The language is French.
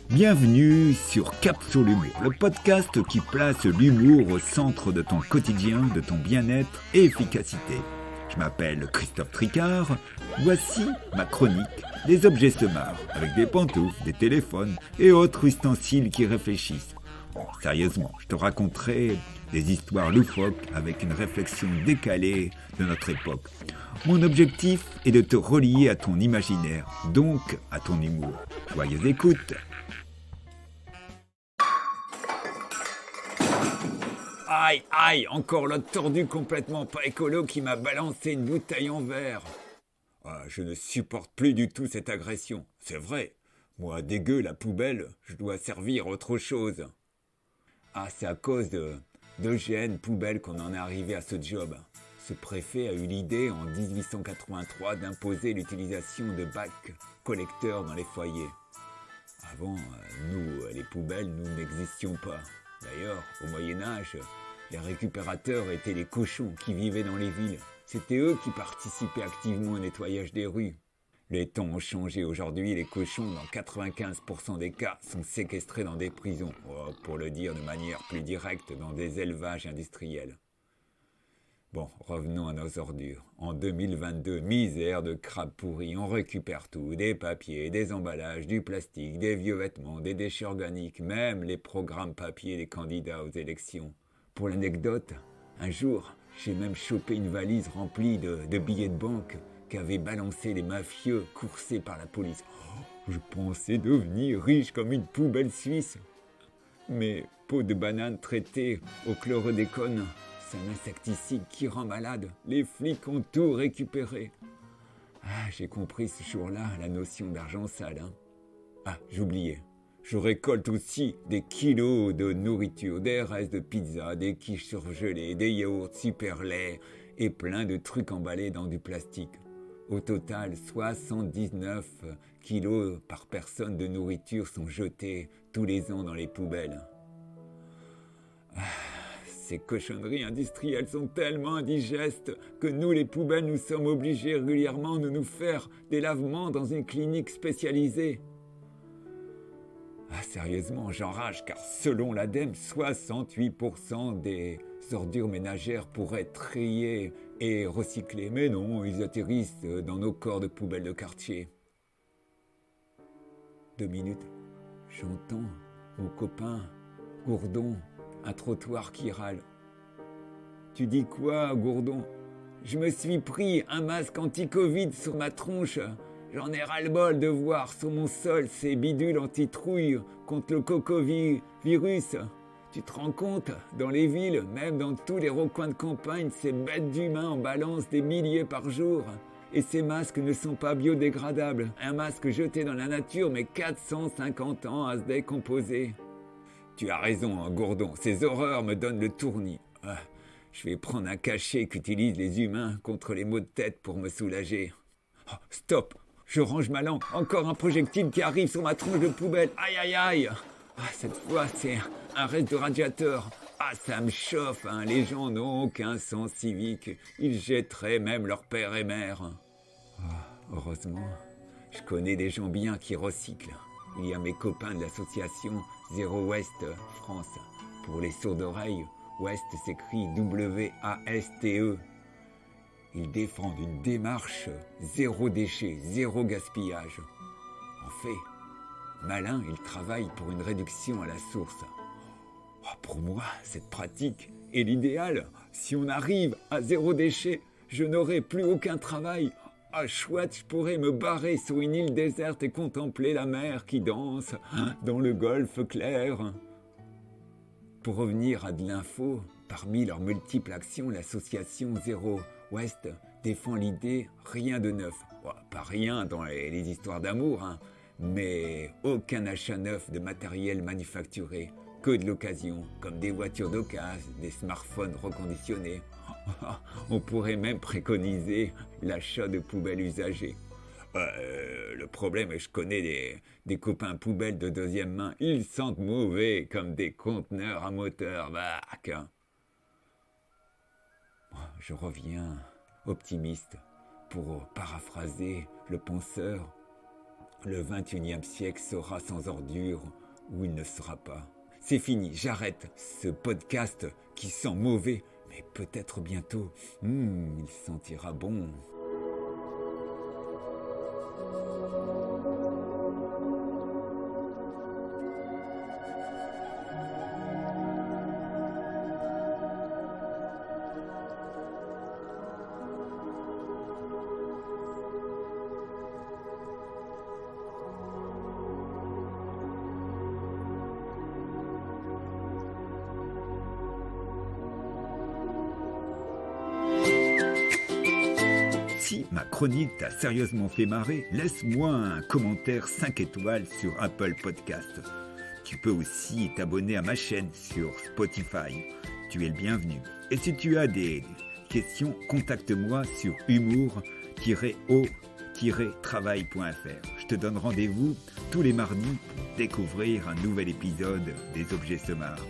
Bienvenue sur Cap sur l'humour, le podcast qui place l'humour au centre de ton quotidien, de ton bien-être et efficacité. Je m'appelle Christophe Tricard, voici ma chronique des objets se marrent, avec des pantoufles, des téléphones et autres ustensiles qui réfléchissent. Bon, sérieusement, je te raconterai des histoires loufoques avec une réflexion décalée de notre époque. Mon objectif est de te relier à ton imaginaire, donc à ton humour. Joyeuse écoute! Aïe, aïe, encore l'autre tordu complètement pas écolo qui m'a balancé une bouteille en verre. Ah, je ne supporte plus du tout cette agression. C'est vrai, moi dégueu la poubelle, je dois servir autre chose. Ah, c'est à cause d'Eugène Poubelle qu'on en est arrivé à ce job. Ce préfet a eu l'idée en 1883 d'imposer l'utilisation de bacs collecteurs dans les foyers. Avant, nous, les poubelles, nous n'existions pas. D'ailleurs, au Moyen-Âge, les récupérateurs étaient les cochons qui vivaient dans les villes. C'était eux qui participaient activement au nettoyage des rues. Les temps ont changé. Aujourd'hui, les cochons, dans 95% des cas, sont séquestrés dans des prisons. Pour le dire de manière plus directe, dans des élevages industriels. Bon, revenons à nos ordures. En 2022, misère de crabes pourris, on récupère tout, des papiers, des emballages, du plastique, des vieux vêtements, des déchets organiques, même les programmes papier des candidats aux élections. Pour l'anecdote, un jour, j'ai même chopé une valise remplie de billets de banque qu'avaient balancé les mafieux coursés par la police. Je pensais devenir riche comme une poubelle suisse. Mes peaux de banane traitées au chlordécone, c'est un insecticide qui rend malade. Les flics ont tout récupéré. Ah, j'ai compris ce jour-là la notion d'argent sale. Ah, j'oubliais. Je récolte aussi des kilos de nourriture, des restes de pizza, des quiches surgelées, des yaourts super laids et plein de trucs emballés dans du plastique. Au total, 79 kilos par personne de nourriture sont jetés tous les ans dans les poubelles. Ces cochonneries industrielles sont tellement indigestes que nous, les poubelles, nous sommes obligés régulièrement de nous faire des lavements dans une clinique spécialisée. Ah, sérieusement, j'enrage car selon l'ADEME, 68% des ordures ménagères pourraient être triées et recyclées. Mais non, ils atterrissent dans nos corps de poubelles de quartier. 2 minutes, j'entends mon copain Gourdon, un trottoir qui râle. Tu dis quoi, Gourdon? Je me suis pris un masque anti-Covid sur ma tronche. J'en ai ras-le-bol de voir sur mon sol ces bidules anti-trouille contre le cocovirus. Tu te rends compte? Dans les villes, même dans tous les recoins de campagne, ces bêtes d'humains en balancent des milliers par jour. Et ces masques ne sont pas biodégradables. Un masque jeté dans la nature met 450 ans à se décomposer. Tu as raison, Gourdon, ces horreurs me donnent le tournis. Je vais prendre un cachet qu'utilisent les humains contre les maux de tête pour me soulager. Oh, stop, je range ma langue. Encore un projectile qui arrive sur ma tronche de poubelle. Aïe, aïe, aïe. Cette fois, c'est un reste de radiateur. Ça me chauffe, hein. Les gens n'ont aucun sens civique. Ils jetteraient même leur père et mère. Heureusement, je connais des gens bien qui recyclent. Il y a mes copains de l'association Zéro Waste France. Pour les sourds d'oreilles, Waste s'écrit W-A-S-T-E. Ils défendent une démarche zéro déchet, zéro gaspillage. En fait, malin, ils travaillent pour une réduction à la source. Pour moi, cette pratique est l'idéal. Si on arrive à zéro déchet, je n'aurai plus aucun travail. Chouette, je pourrais me barrer sur une île déserte et contempler la mer qui danse dans le golfe clair. Pour revenir à de l'info, parmi leurs multiples actions, l'association Zéro Waste défend l'idée rien de neuf. Pas rien dans les histoires d'amour, mais aucun achat neuf de matériel manufacturé, que de l'occasion, comme des voitures d'occasion, des smartphones reconditionnés. On pourrait même préconiser l'achat de poubelles usagées. Le problème est que je connais des copains poubelles de deuxième main. Ils sentent mauvais comme des conteneurs à moteur. je reviens optimiste pour paraphraser le penseur. Le 21e siècle sera sans ordure ou il ne sera pas. C'est fini, j'arrête ce podcast qui sent mauvais, mais peut-être bientôt, il sentira bon. Si ma chronique t'a sérieusement fait marrer, laisse-moi un commentaire 5 étoiles sur Apple Podcast. Tu peux aussi t'abonner à ma chaîne sur Spotify. Tu es le bienvenu. Et si tu as des questions, contacte-moi sur humour-o-travail.fr. Je te donne rendez-vous tous les mardis pour découvrir un nouvel épisode des Objets Semars.